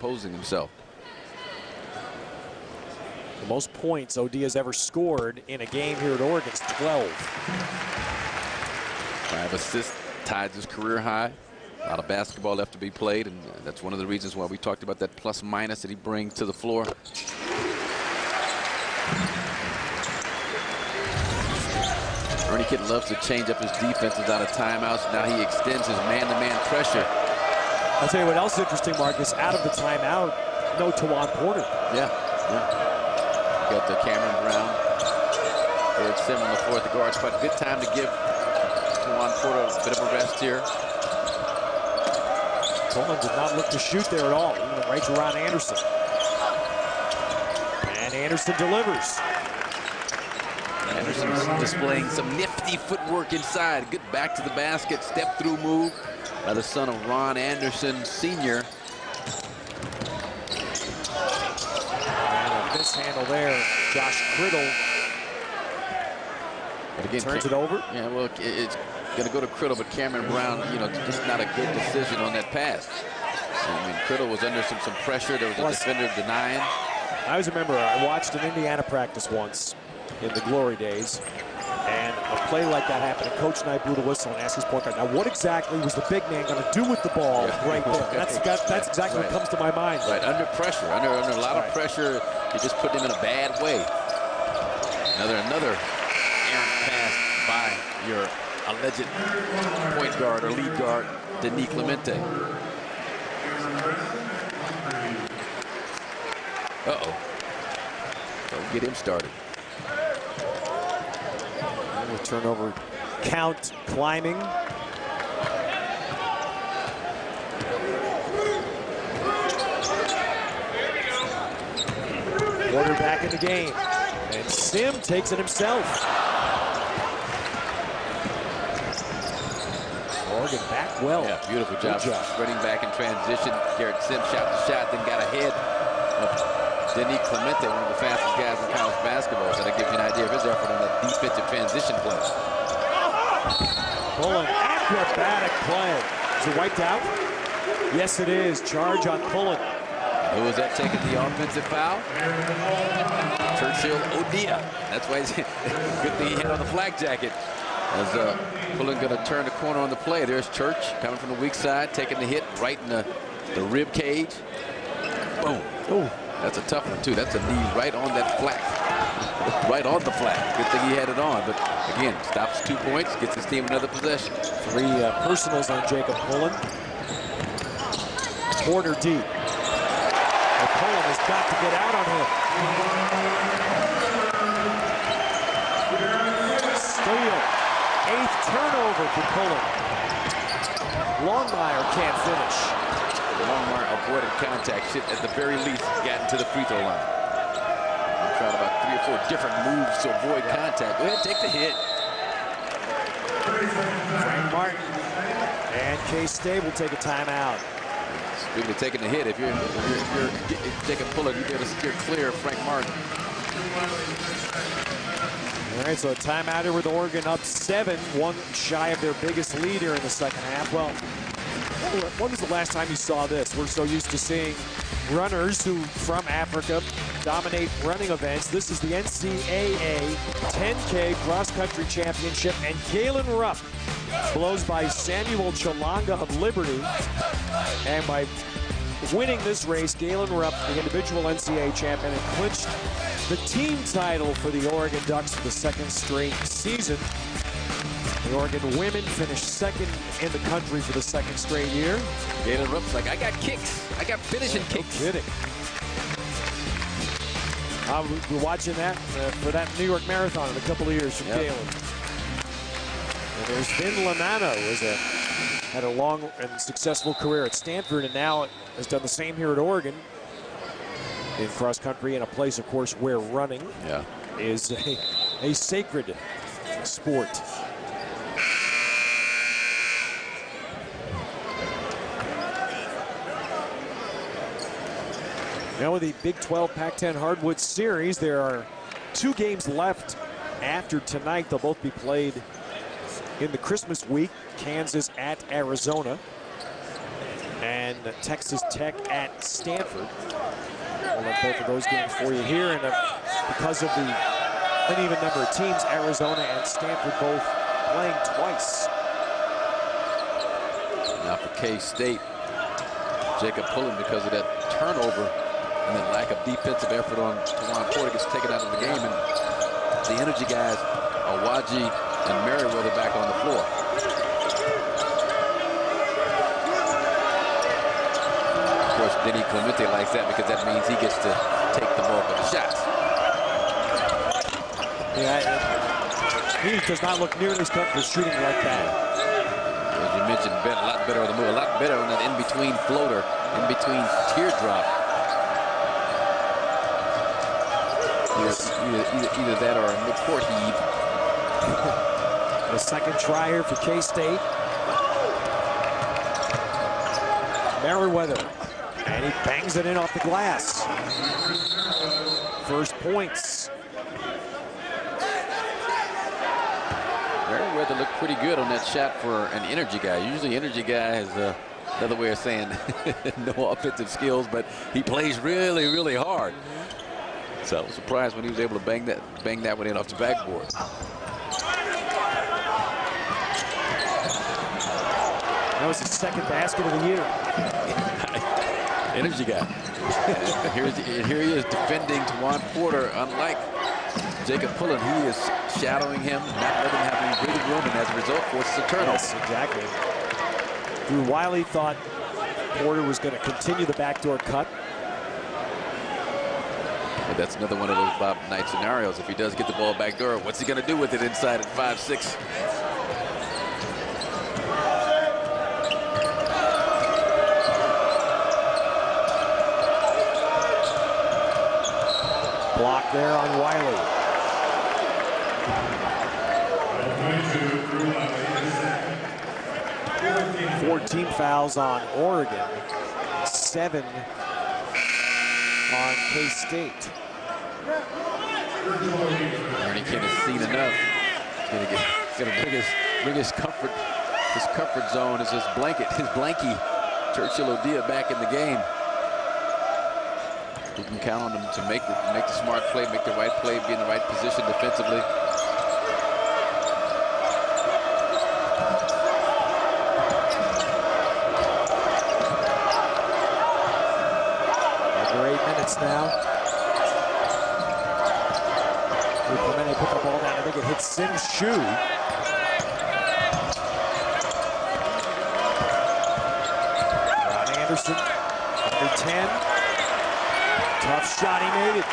imposing himself. The most points OD has ever scored in a game here at Oregon is 12. 5 assists, tied his career high. A lot of basketball left to be played, and that's one of the reasons why we talked about that plus minus that he brings to the floor. Ernie Kidd loves to change up his defenses out of timeouts. Now he extends his man-to-man pressure. I'll tell you what else is interesting, Marcus. Out of the timeout, no Tajuan Porter. Yeah. Got the Cameron Brown, Eric Sim on the floor at the guard spot. Good time to give Tajuan Porter a bit of a rest here. Pullen did not look to shoot there at all. He went right to Ron Anderson. And Anderson delivers. Anderson's displaying some nifty footwork inside. Good back to the basket, step through move by the son of Ron Anderson Sr. And a mishandle there. Josh Criddle. But again, turns it over. Yeah, well, it's going to go to Criddle, but Cameron Brown, you know, just not a good decision on that pass. I mean, Criddle was under some pressure. There was a defender denying. I always remember I watched an Indiana practice once in the glory days, and a play like that happened, and Coach and I blew the whistle and asked his point guard, now what exactly was the big man going to do with the ball right there? That's exactly what comes to my mind. Right, under pressure, under a lot of pressure, you just put him in a bad way. Another errant pass by your alleged point guard or lead guard, Denis Clemente. Uh-oh. Don't get him started. Turnover count climbing. Porter back in the game. And Sim takes it himself. Oregon back well. Yeah, beautiful job. Spreading back in transition. Garrett Sim shot the shot, then got ahead of Denis Clemente, one of the fastest guys in college basketball. So that gives you an idea of his effort on that defensive transition play. Pullen, acrobatic play. Is it wiped out? Yes, it is. Charge on Pullen. Who was that taking the offensive foul? Churchill Odia. That's why he's good thing he hit on the flak jacket. As Pullen going to turn the corner on the play. There's Church coming from the weak side, taking the hit right in the rib cage. Boom. Oh. That's a tough one, too. That's a knee right on that flat. Right on the flat. Good thing he had it on. But, again, stops 2 points, gets his team another possession. 3 personals on Jacob Pullen. Porter deep. And Pullen has got to get out on him. Steal. 8th turnover for Pullen. Longmire can't finish. Longmire avoided contact. Should, at the very least, gotten to the free throw line. Tried about 3 or 4 different moves to avoid contact. Go ahead, take the hit. Frank Martin and K-State will take a timeout. Speaking of taking the hit, if you're Jacob Pullen, you better steer clear of Frank Martin. All right, so a timeout here with Oregon up 7, 1 shy of their biggest lead here in the second half. Well, when was the last time you saw this? We're so used to seeing runners who, from Africa, dominate running events. This is the NCAA 10K cross-country championship, and Galen Rupp blows by Samuel Chalanga of Liberty. And by winning this race, Galen Rupp, the individual NCAA champion, and clinched the team title for the Oregon Ducks for the 2nd straight season. The Oregon women finished 2nd in the country for the 2nd straight year. Galen Rupp's like, I got kicks. I got finishing kicks. No kidding. We're watching that for that New York Marathon in a couple of years from Galen. And there's Vin Lanano, who had a long and successful career at Stanford, and now has done the same here at Oregon in cross country, in a place, of course, where running is a sacred sport. Now with the Big 12 Pac-10 Hardwood Series, there are 2 games left after tonight. They'll both be played in the Christmas week. Kansas at Arizona. and Texas Tech at Stanford. We'll have both of those games for you here. And because of the uneven number of teams, Arizona and Stanford both playing twice. Now for K-State, Jacob Pullen, because of that turnover and that lack of defensive effort on Tajuan Porter, gets taken out of the game. And the energy guys, Awaji and Merriweather, back on the floor. Of course, Denny Clemente likes that because that means he gets to take the bulk of the shots. Yeah, he does not look nearly as comfortable shooting like that. As you mentioned, Ben, a lot better on the move, a lot better on that in-between floater, in-between teardrop. Either that or a midcourt heave. The second try here for K-State. Merriweather, and he bangs it in off the glass. First points. Merriweather looked pretty good on that shot for an energy guy. Usually energy guy has another way of saying no offensive skills, but he plays really, really hard. So I was surprised when he was able to bang that one in off the backboard. That was his second basket of the year. Energy guy. Here he is defending Tajuan Porter. Unlike Jacob Pullen, he is shadowing him, not letting him have any breathing room, and as a result, forces a turnover. Yes, exactly. Drew Wiley thought Porter was going to continue the backdoor cut. But that's another one of those Bob Knight scenarios. If he does get the ball backdoor, what's he going to do with it inside at 5'6"? Block there on Wiley. 14 fouls on Oregon, 7 on K-State. Ernie King has seen enough. He's going to bring his comfort zone as his blankie, Churchill O'Dia back in the game. You can count on him to make the smart play, make the right play, be in the right position defensively. Under 8 minutes now. Clemente put the ball down. I think it hit Sim's shoe. Ron Anderson, under 10. Tough shot, he made it.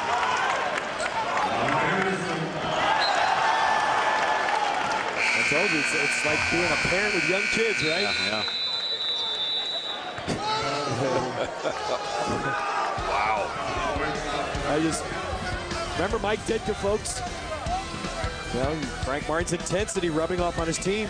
I told you, it's like being a parent with young kids, right? Yeah. Wow. I just remember Mike Ditka, folks. You know, Frank Martin's intensity rubbing off on his team.